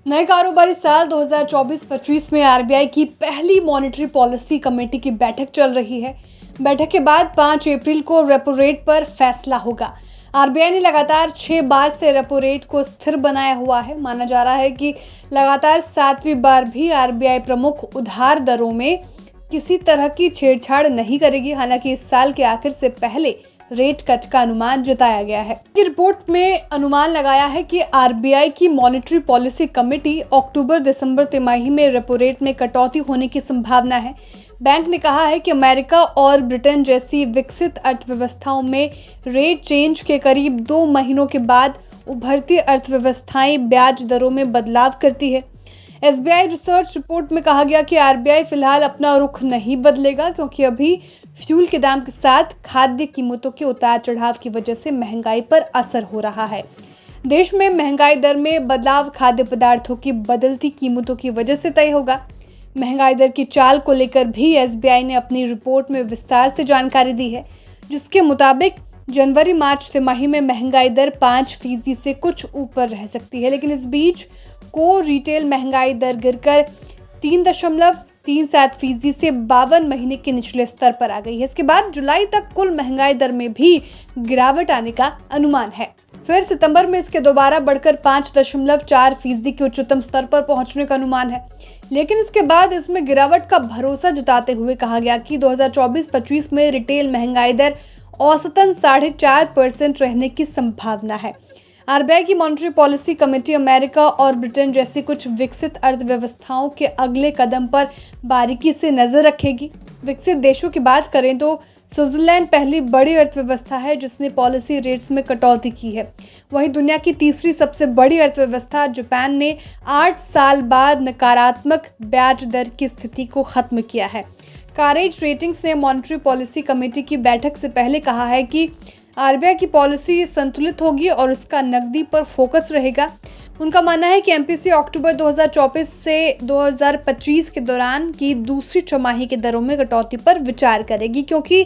नए कारोबारी साल 2024-25 में आरबीआई की पहली मॉनेटरी पॉलिसी कमेटी की बैठक चल रही है। बैठक के बाद 5 अप्रैल को रेपो रेट पर फैसला होगा। आरबीआई ने लगातार 6 बार से रेपो रेट को स्थिर बनाया हुआ है। माना जा रहा है कि लगातार 7वीं बार भी आरबीआई प्रमुख उधार दरों में किसी तरह की छेड़छाड़ नहीं करेगी। हालांकि इस साल के आखिर से पहले रेट कट का अनुमान जताया गया है। रिपोर्ट में अनुमान लगाया है कि आरबीआई की मॉनेटरी पॉलिसी कमेटी अक्टूबर-दिसंबर तिमाही में रेपो रेट में कटौती होने की संभावना है। बैंक ने कहा है कि अमेरिका और ब्रिटेन जैसी विकसित अर्थव्यवस्थाओं में रेट चेंज के करीब 2 महीनों के बाद उभरती अर्थव्यवस्थाएं ब्याज दरों में बदलाव करती है। एसबीआई रिसर्च रिपोर्ट में कहा गया कि आरबीआई फिलहाल अपना रुख नहीं बदलेगा, क्योंकि अभी फ्यूल के दाम के साथ खाद्य कीमतों के उतार चढ़ाव की वजह से महंगाई पर असर हो रहा है। देश में महंगाई दर में बदलाव खाद्य पदार्थों की बदलती कीमतों की वजह से तय होगा। महंगाई दर की चाल को लेकर भी एसबीआई ने अपनी रिपोर्ट में विस्तार से जानकारी दी है, जिसके मुताबिक जनवरी-मार्च तिमाही में महंगाई दर 5% से कुछ ऊपर रह सकती है, लेकिन इस बीच कोर रिटेल महंगाई दर गिरकर 3.37% से 52 महीने के निचले स्तर पर आ गई है। इसके बाद जुलाई तक कुल महंगाई दर में भी गिरावट आने का अनुमान है। फिर सितंबर में इसके दोबारा बढ़कर 5.4% के उच्चतम स्तर पर पहुंचने का अनुमान है, लेकिन इसके बाद इसमें गिरावट का भरोसा जताते हुए कहा गया कि 2024-25 में रिटेल महंगाई दर औसतन 4.5% रहने की संभावना है। आरबीआई की मॉनेटरी पॉलिसी कमेटी अमेरिका और ब्रिटेन जैसी कुछ विकसित अर्थव्यवस्थाओं के अगले कदम पर बारीकी से नजर रखेगी। विकसित देशों की बात करें तो स्विट्जरलैंड पहली बड़ी अर्थव्यवस्था है जिसने पॉलिसी रेट्स में कटौती की है। वहीं दुनिया की तीसरी सबसे बड़ी अर्थव्यवस्था जापान ने 8 साल बाद नकारात्मक ब्याज दर की स्थिति को खत्म किया है। कैरेज रेटिंग्स ने मॉनेटरी पॉलिसी कमेटी की बैठक से पहले कहा है कि आरबीआई की पॉलिसी संतुलित होगी और उसका नकदी पर फोकस रहेगा। उनका मानना है कि एमपीसी अक्टूबर 2024 से 2025 के दौरान की दूसरी छमाही के दरों में कटौती पर विचार करेगी, क्योंकि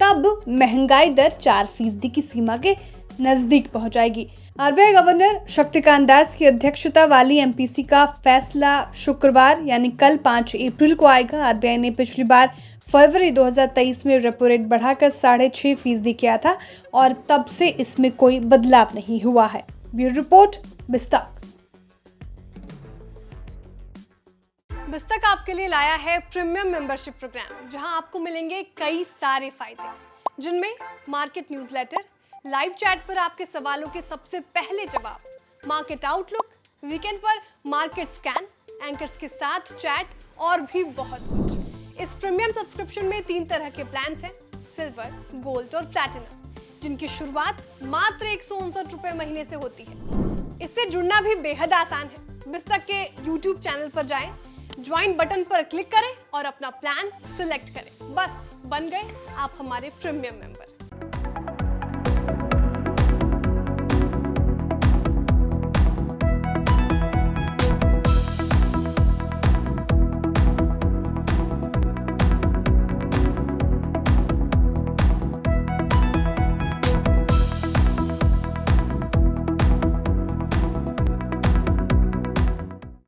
तब महंगाई दर 4% की सीमा के नजदीक पहुंच जाएगी। आरबीआई गवर्नर शक्तिकांत दास की अध्यक्षता वाली एमपीसी का फैसला शुक्रवार यानी कल 5 अप्रैल को आएगा। आरबीआई ने पिछली बार फरवरी 2023 में रेपो रेट बढ़ाकर 6.5% किया था और तब से इसमें कोई बदलाव नहीं हुआ है। Bureau report, बिस्तक। बिस्तक आपके लिए लाया है प्रीमियम मेंबरशिप प्रोग्राम, जहां आपको मिलेंगे कई सारे फायदे, जिनमें मार्केट न्यूज़लेटर, लाइव चैट पर आपके सवालों के सबसे पहले जवाब, मार्केट आउटलुक, वीकेंड पर मार्केट स्कैन, एंकर्स के साथ चैट और भी बहुत कुछ। इस प्रीमियम सब्सक्रिप्शन में 3 तरह के प्लान्स हैं, सिल्वर, गोल्ड और प्लैटिनम, जिनकी शुरुआत मात्र 159 रुपए महीने से होती है। इससे जुड़ना भी बेहद आसान है। बिस्तक के YouTube चैनल पर जाएं, ज्वाइन बटन पर क्लिक करें और अपना प्लान सिलेक्ट करें। बस बन गए आप हमारे प्रीमियम मेंबर।